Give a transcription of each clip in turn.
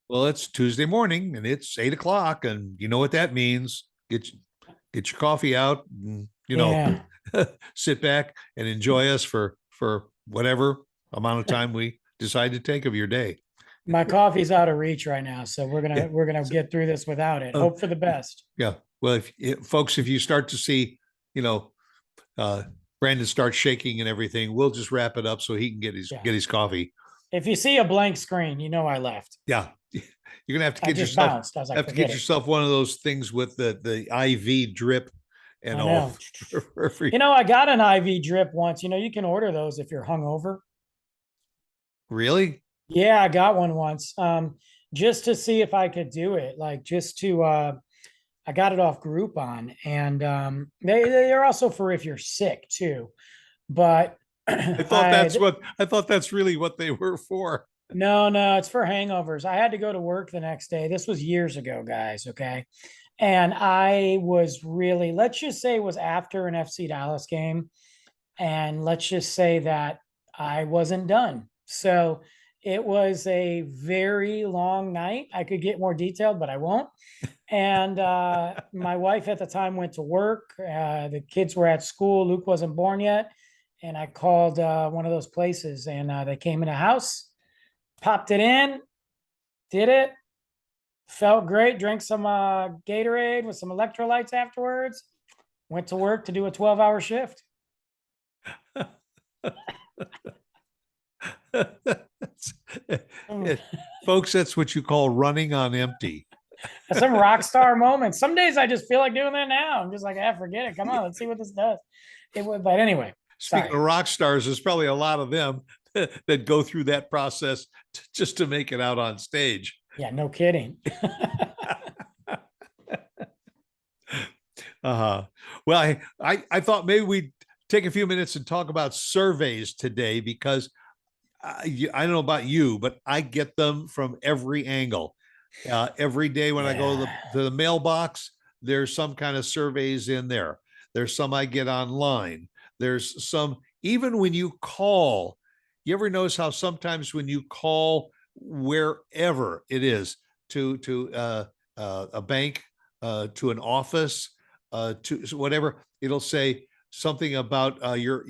Well, it's Tuesday morning and it's 8 o'clock, and you know what that means. Get your coffee out and Yeah. sit back and enjoy us for whatever amount of time we decide to take of your day. My coffee's out of reach right now, so we're Yeah. gonna we're gonna get through this without it. So, Hope for the best. yeah. Well, folks, if you start to see, you know, uh, Brandon starts shaking and everything, we'll just wrap it up so he can get his Yeah. get his coffee. If you see a blank screen, you know I left. Yeah. You're gonna have to I get just yourself bounced. I was like, have to get forget it. yourself one of those things with the IV drip and I all. know. I got an IV drip once. You can order those if you're hungover. Really? Yeah, I got one once. Just to see if I could do it. Like just to I got it off Groupon, and they're also for if you're sick too. But I thought that's really what they were for. no, it's for hangovers. I had to go to work the next day. This was years ago, guys. Okay. And I was really, let's just say it was after an FC Dallas game. And let's just say that I wasn't done. So it was a very long night. I could get more detailed, but I won't. And my wife at the time went to work. The kids were at school. Luke wasn't born yet. And I called one of those places, and they came in the house, popped it in, did it, felt great, drank some Gatorade with some electrolytes afterwards, went to work to do a 12-hour shift. Folks, that's what you call running on empty. Some rock star moments. Some days I just feel like doing that now. I'm just like, forget it. Come on, let's see what this does. But anyway, Speaking sorry. of rock stars, there's probably a lot of them that go through that process just to make it out on stage. Yeah, no kidding. Uh-huh. Well, I thought maybe we'd take a few minutes and talk about surveys today because I don't know about you, but I get them from every angle. Every day when I go to the mailbox, there's some kind of surveys in there. There's some I get online. There's some, even when you call, you ever notice how sometimes when you call wherever it is to a bank, to an office, to whatever, it'll say something about your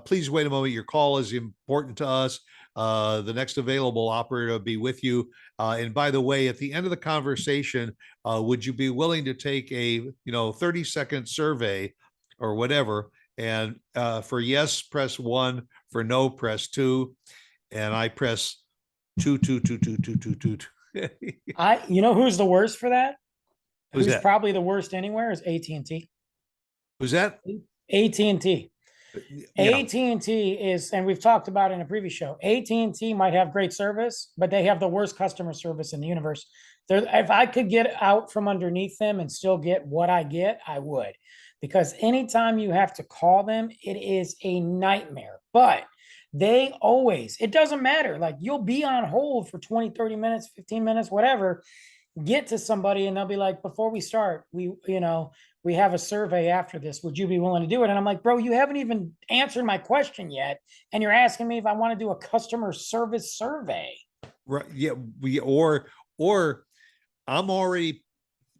please wait a moment, your call is important to us. The next available operator will be with you. And by the way, at the end of the conversation, would you be willing to take a 30-second survey or whatever? And for yes, press 1. For no, press 2. And I press 2, 2, 2, 2, 2, 2, 2. Who's the worst for that? Who's that? Probably the worst anywhere is AT&T. Who's that? AT&T. Yeah. AT&T is, and we've talked about it in a previous show, AT&T might have great service, but they have the worst customer service in the universe. If I could get out from underneath them and still get what I get, I would. Because anytime you have to call them, it is a nightmare. But they always, it doesn't matter. Like you'll be on hold for 20, 30 minutes, 15 minutes, whatever, get to somebody and they'll be like, before we start, we have a survey after this. Would you be willing to do it? And I'm like, bro, you haven't even answered my question yet. And you're asking me if I want to do a customer service survey. Right. Yeah. Or I'm already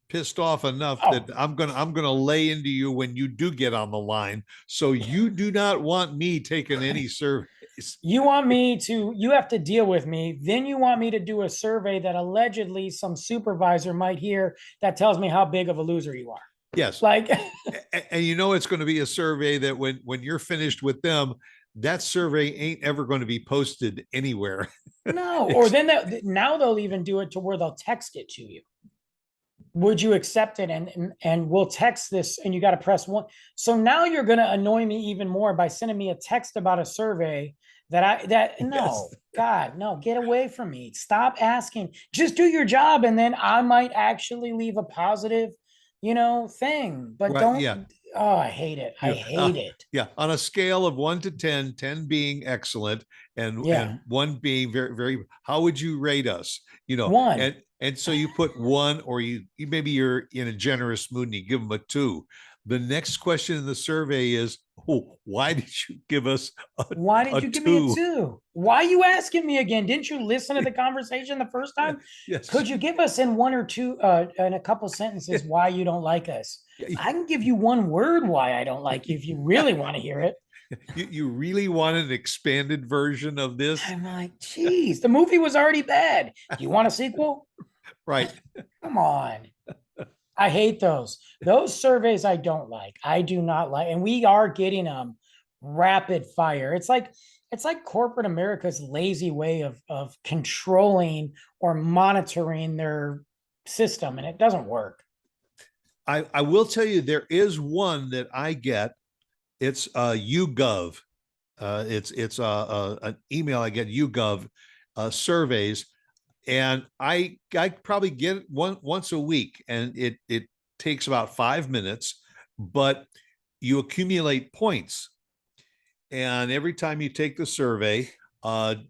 pissed off enough that I'm gonna lay into you when you do get on the line. So you do not want me taking any surveys. You have to deal with me. Then you want me to do a survey that allegedly some supervisor might hear that tells me how big of a loser you are. Yes. Like, and it's going to be a survey that when you're finished with them, that survey ain't ever going to be posted anywhere. No, or then now they'll even do it to where they'll text it to you. Would you accept it? And we'll text this, and you got to press 1. So now you're going to annoy me even more by sending me a text about a survey no, yes. God, no, get away from me. Stop asking. Just do your job, and then I might actually leave a positive, thing. But right, don't. Yeah. Oh, I hate it. I hate it. Yeah. On a scale of 1 to 10, 10 being excellent and 1 being very, very, how would you rate us? 1. And so you put 1, or you maybe you're in a generous mood and you give them a 2. the next question in the survey is, oh, why did you give us Why a did you give me a 2? 2? Why are you asking me again? Didn't you listen to the conversation the first time? Yes. Could you give us in one or two, in a couple sentences, why you don't like us? Yeah, I can give you one word why I don't like you if you really want to hear it. you really want an expanded version of this? I'm like, geez, the movie was already bad. Do you want a sequel? Right. Come on. I hate those. Those surveys I don't like. I do not like, and we are getting them rapid fire. It's like corporate America's lazy way of controlling or monitoring their system, and it doesn't work. I will tell you, there is one that I get. It's YouGov. It's an email I get, YouGov surveys, and I probably get it once a week, and it takes about 5 minutes, but you accumulate points, and every time you take the survey,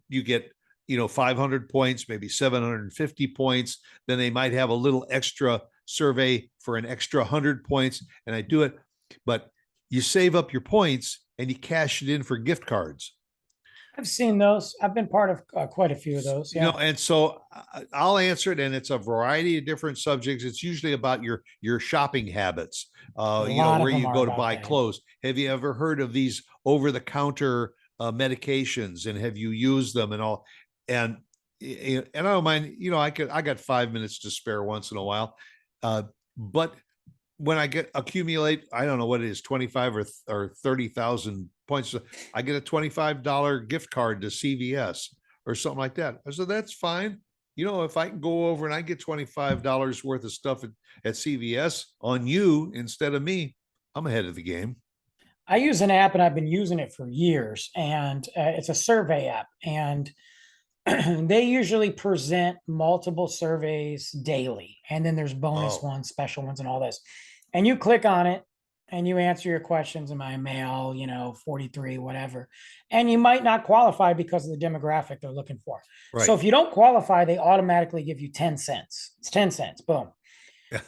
you get 500 points, maybe 750 points. Then they might have a little extra survey for an extra 100 points, and I do it, but you save up your points and you cash it in for gift cards. I've seen those. I've been part of quite a few of those. Yeah. And so I'll answer it, and it's a variety of different subjects. It's usually about your shopping habits. A lot of Where them you are go to about buy that. clothes. Have you ever heard of these over-the-counter medications, and have you used them and all? And I don't mind. I got 5 minutes to spare once in a while, but when I accumulate, I don't know what it is, 25 or 30,000 points, I get a $25 gift card to CVS or something like that. I said, that's fine. If I can go over and I get $25 worth of stuff at CVS on you instead of me, I'm ahead of the game. I use an app and I've been using it for years, and it's a survey app, and they usually present multiple surveys daily, and then there's bonus Oh. ones, special ones, and all this. And you click on it and you answer your questions in my mail, 43, whatever. And you might not qualify because of the demographic they're looking for. Right. So if you don't qualify, they automatically give you 10 cents. It's 10 cents. Boom. Yeah.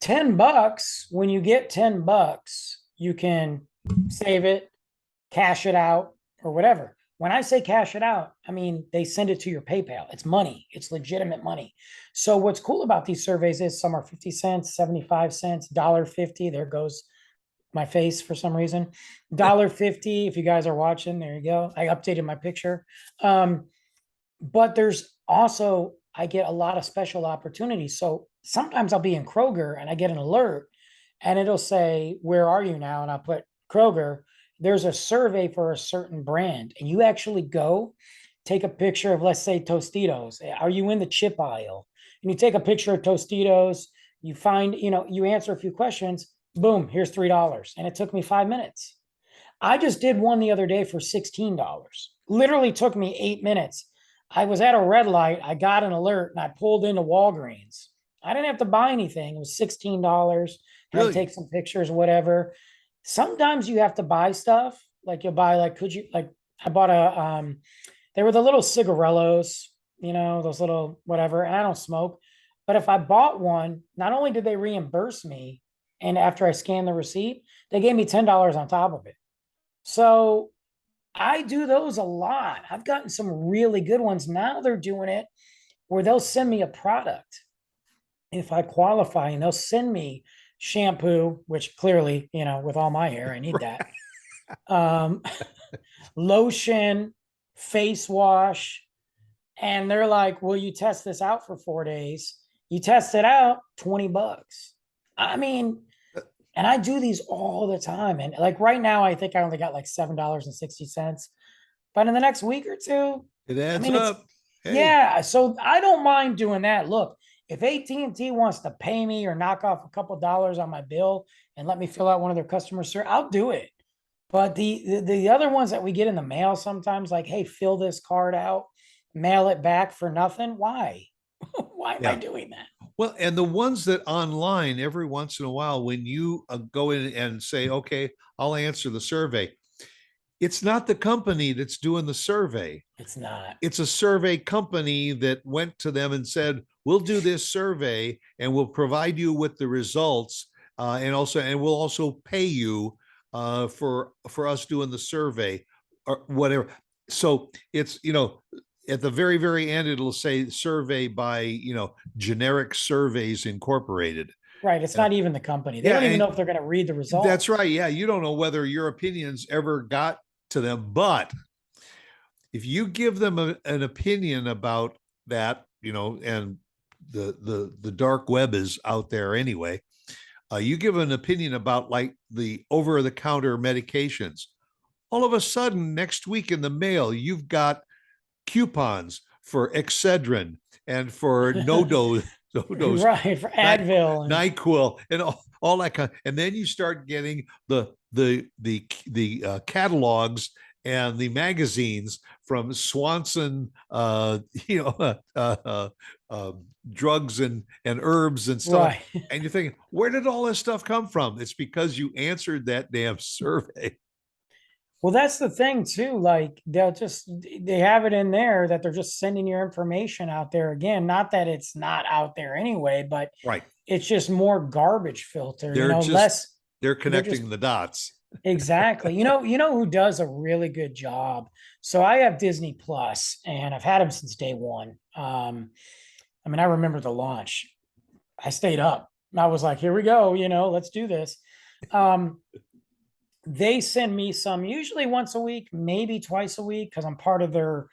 $10. When you get $10, you can save it, cash it out, or whatever. When I say cash it out, I mean they send it to your PayPal. It's money. It's legitimate money. So what's cool about these surveys is some are 50 cents, 75 cents, $1.50. There goes my face for some reason. $1.50. If you guys are watching, there you go. I updated my picture. But there's also, I get a lot of special opportunities. So sometimes I'll be in Kroger and I get an alert and it'll say, where are you now? And I'll put Kroger. There's a survey for a certain brand, and you actually go take a picture of, let's say, Tostitos. Are you in the chip aisle? And you take a picture of Tostitos, you find, you answer a few questions, boom, here's $3. And it took me 5 minutes. I just did one the other day for $16. Literally took me 8 minutes. I was at a red light. I got an alert and I pulled into Walgreens. I didn't have to buy anything. It was $16. Had Really? to take some pictures, whatever. Sometimes you have to buy stuff. Like you'll buy, I bought they were the little cigarellos, those little whatever, and I don't smoke. But if I bought one, not only did they reimburse me, and after I scanned the receipt, they gave me $10 on top of it. So I do those a lot. I've gotten some really good ones. Now they're doing it where they'll send me a product if I qualify, and they'll send me shampoo, which clearly, with all my hair, I need that. Lotion, face wash. And they're like, will you test this out for 4 days? You test it out, $20. I mean, and I do these all the time. And like right now, I think I only got like $7.60. But in the next week or two, It adds mean, up. Hey. yeah. So I don't mind doing that. Look, if AT&T wants to pay me or knock off a couple dollars on my bill and let me fill out one of their customer service, I'll do it. But the other ones that we get in the mail sometimes, like, hey, fill this card out, mail it back for nothing. Why? Why am I doing that? Well, and the ones that online, every once in a while, when you go in and say, okay, I'll answer the survey, it's not the company that's doing the survey. It's not. It's a survey company that went to them and said, we'll do this survey and we'll provide you with the results. and we'll also pay you for us doing the survey or whatever. So it's, at the very, very end, it'll say survey by, Generic Surveys Incorporated. Right. It's Yeah. not even the company. They Yeah, don't even and know if they're going to read the results. that's right. Yeah, you don't know whether your opinions ever got to them, but if you give them an opinion about that, and the dark web is out there anyway. You give an opinion about like the over the counter medications. All of a sudden, next week in the mail, you've got coupons for Excedrin and for no dose, Right. For Advil. And NyQuil, and all that kind. And then you start getting the catalogs and the magazines from Swanson, drugs and herbs and stuff. right. And you're thinking, where did all this stuff come from? It's because you answered that damn survey. Well, that's the thing too. Like they have it in there that they're just sending your information out there again. Not that it's not out there anyway, but Right. it's just more garbage filter, They're just less. they're connecting the dots. Exactly. You know who does a really good job? So I have Disney Plus and I've had them since day one. I mean, I remember the launch. I stayed up. I was like, here we go, let's do this. They send me some usually once a week, maybe twice a week, because I'm part of their,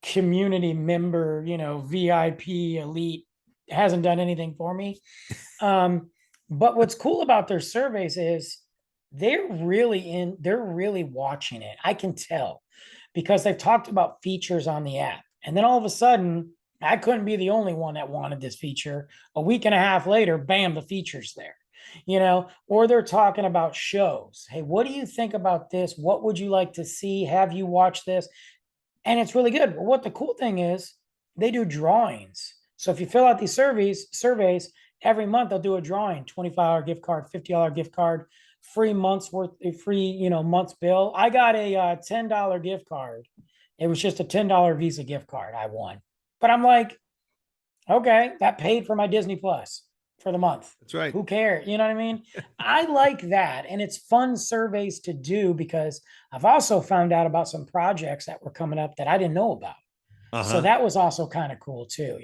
community member, VIP elite. Hasn't done anything for me. But what's cool about their surveys is they're really watching it. I can tell because they've talked about features on the app. And then all of a sudden, I couldn't be the only one that wanted this feature. A week and a half later, bam, the feature's there. Or they're talking about shows. Hey, what do you think about this? What would you like to see? Have you watched this? And it's really good. But what the cool thing is, they do drawings. So if you fill out these surveys every month, they'll do a drawing, $25 gift card, $50 gift card, free month's worth, a free, month's bill. I got a $10 gift card. It was just a $10 Visa gift card I won. But I'm like, okay, that paid for my Disney Plus for the month. That's right. Who cares? You know what I mean? I like that. And it's fun surveys to do because I've also found out about some projects that were coming up that I didn't know about. So that was also kind of cool too,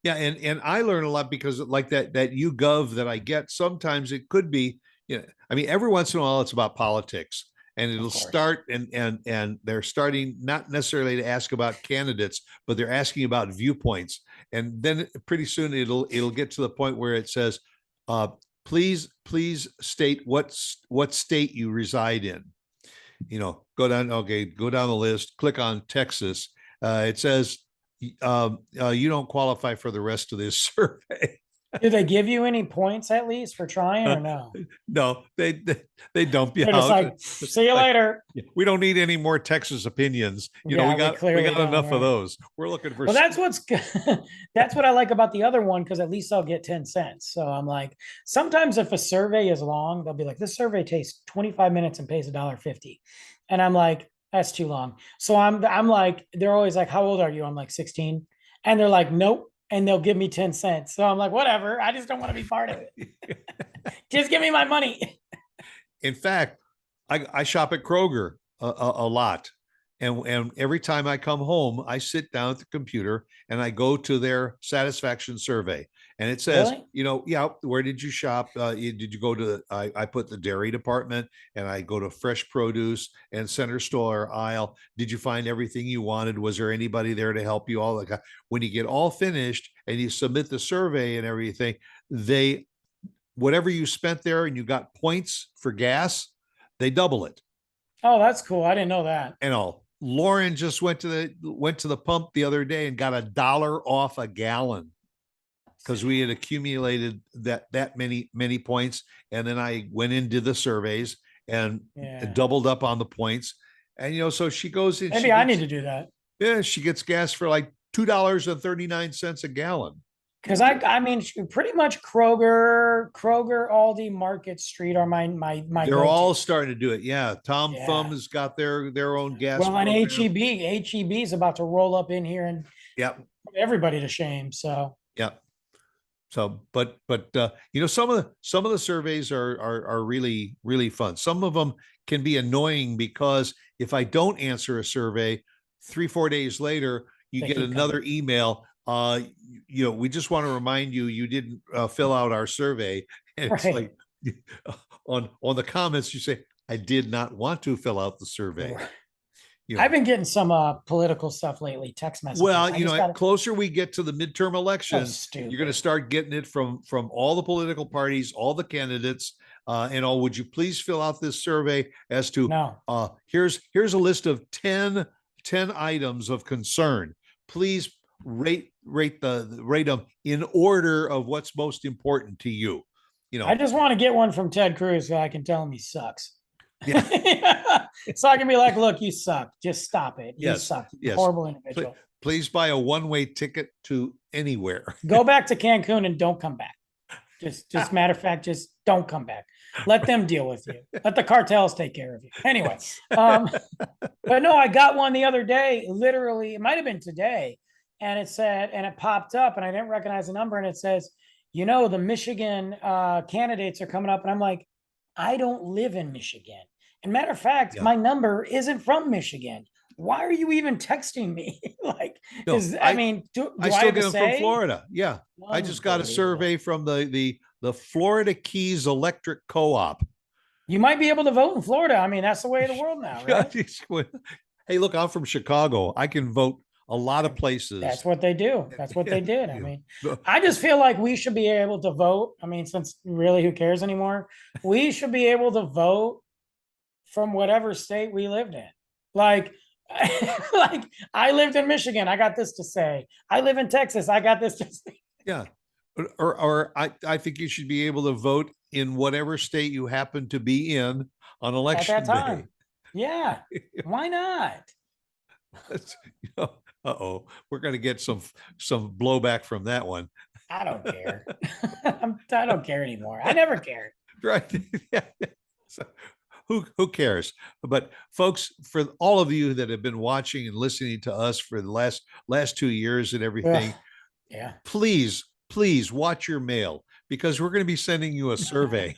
Yeah, and I learn a lot because like that YouGov that I get, sometimes it could be, I mean, every once in a while it's about politics. And it'll start and they're starting not necessarily to ask about candidates, but they're asking about viewpoints. And then pretty soon it'll get to the point where it says, please state what state you reside in. Go down the list, click on Texas. It says you don't qualify for the rest of this survey. Do they give you any points at least for trying or no? No, they dump you They're out. just like, see you later. We don't need any more Texas opinions. Yeah, we got enough of those. We're looking for. Well, that's what's good. That's what I like about the other one, because at least I'll get 10 cents. So I'm like, sometimes if a survey is long, they'll be like, this survey takes 25 minutes and pays $1.50. And I'm like, that's too long. So I'm like, they're always like, how old are you? I'm like 16. And they're like, nope. And they'll give me 10 cents. So I'm like, whatever. I just don't want to be part of it. Just give me my money. In fact, I shop at Kroger a lot. And every time I come home, I sit down at the computer and I go to their satisfaction survey. And it says, Really? where did you shop? Did you go to, I put the dairy department and I go to fresh produce and center store aisle. Did you find everything you wanted? Was there anybody there to help you? All that. When you get all finished and you submit the survey and everything, whatever you spent there and you got points for gas, they double it. Oh, that's cool. I didn't know that. And all. Lauren just went to the pump the other day and got $1 off a gallon because we had accumulated that many points. And then I went into the surveys and doubled up on the points. And so she goes in. Maybe I need to do that. Yeah, she gets gas for like $2.39 a gallon. Because I mean, pretty much Kroger, Aldi, Market Street are my. They're go-to. all starting to do it. Yeah, Tom Thumb has got their own gas. Well, and HEB is about to roll up in here and put everybody to shame. So yeah, So, but some of the surveys are really really fun. Some of them can be annoying because if I don't answer a survey, 3 4 days later, you They get keep coming. another email. We just want to remind you you didn't fill out our survey. And it's Right. like on the comments you say, I did not want to fill out the survey. Right. You I've know, been getting some political stuff lately, text messages. well, I just got to, closer we get to the midterm so elections, you're going to stupid. start getting it from all the political parties, all the candidates, and all. Would you please fill out this survey as to No. here's a list of 10 items of concern. Please rate them in order of what's most important to you. You I know, just want to get one from Ted Cruz so I can tell him he sucks. yeah, So I can be like, look, you suck. Just stop it. You yes, suck. You're a yes. horrible Please, individual. please buy a one-way ticket to anywhere. Go back to Cancun and don't come back. Just matter of fact, just don't come back. Let them deal with you. Let the cartels take care of you. Anyway, but no, I got one the other day. Literally, it might have been today, and it said, and it popped up, and I didn't recognize the number, and it says, the Michigan candidates are coming up, and I'm like, I don't live in Michigan. And matter of fact, Yeah. my number isn't from Michigan. Why are you even texting me? Like, No, I mean, do I I still have get a them from say? Florida. Yeah. I just got a Unbelievable. survey from the Florida Keys Electric Co-op. You might be able to vote in Florida. I mean, that's the way of the world now, right? Hey, look, I'm from Chicago. I can vote a lot of places. That's what they do. That's what they did. I You mean, know, I just feel like we should be able to vote. I mean, since really who cares anymore? We should be able to vote from whatever state we lived in. Like, like I lived in Michigan. I got this to say. I live in Texas. I got this to say. yeah. Or I think you should be able to vote in whatever state you happen to be in on At election that day. time. Yeah. Why not? Uh-oh, we're going to get some blowback from that one. I don't care. I don't care anymore. I never cared. Right. Yeah. So who cares? But folks, for all of you that have been watching and listening to us for the last 2 years and everything, Yeah. please watch your mail because we're going to be sending you a survey.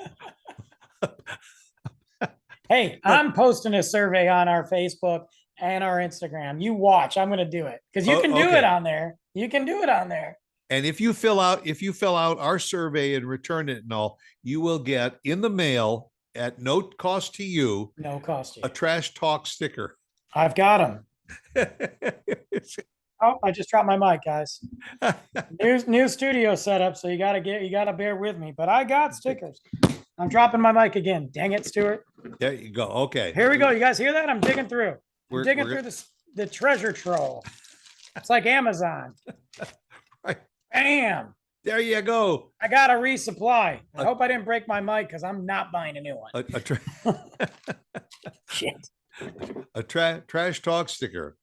Hey, I'm posting a survey on our Facebook and our Instagram. You watch. I'm going to do it because you can do Okay. it on there. You can do it on there. And if you fill out our survey and return it and all, you will get in the mail at no cost to you No cost to a you. Trash Talk sticker. I've got them. Oh, I just dropped my mic, guys. New studio setup, so you gotta bear with me. But I got stickers. I'm dropping my mic again. Dang it, Stuart. There you go. Okay. Here we go. You guys hear that? I'm digging through. We're Digging gonna- through the treasure troll. It's like Amazon. Right. Bam. There you go. I got a resupply. I Uh, hope I didn't break my mic because I'm not buying a new one. Shit. Trash Talk sticker.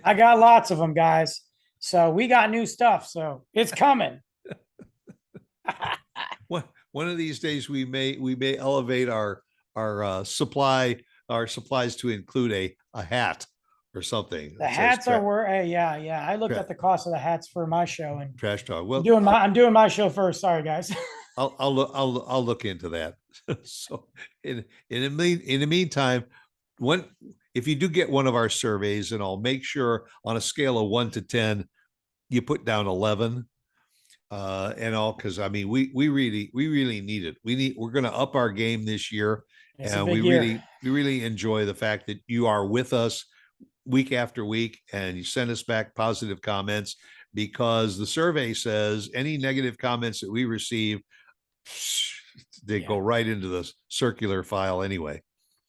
I got lots of them, guys. So we got new stuff. So it's coming. One of these days we may elevate our supplies to include a hat or something. The that says hats are worth. Yeah. I looked Tra- at the cost of the hats for my show, and Trash Talk. Well, I'm doing my show first. Sorry, guys. I'll look into that. So in the meantime, if you do get one of our surveys, and I'll make sure on a scale of 1 to 10, you put down 11. And all, because I mean we really need it. We're going to up our game this year, It's a and big we year. really enjoy the fact that you are with us week after week and you send us back positive comments, because the survey says any negative comments that we receive, they go right into the circular file anyway.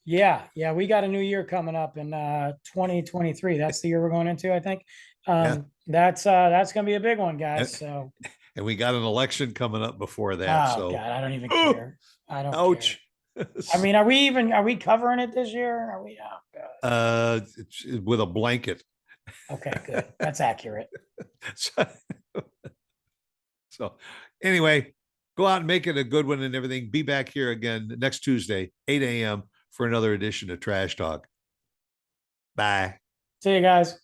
Yeah, we got a new year coming up in 2023. That's the year we're going into, I think. That's gonna be a big one, guys. So and we got an election coming up before that. oh So God, I don't even care. I don't ouch. care. I mean, are we covering it this year? Are we? Oh God. It's with a blanket. Okay, good. That's accurate. So anyway, go out and make it a good one and everything. Be back here again next Tuesday, 8 a.m. for another edition of Trash Talk. Bye. See you guys.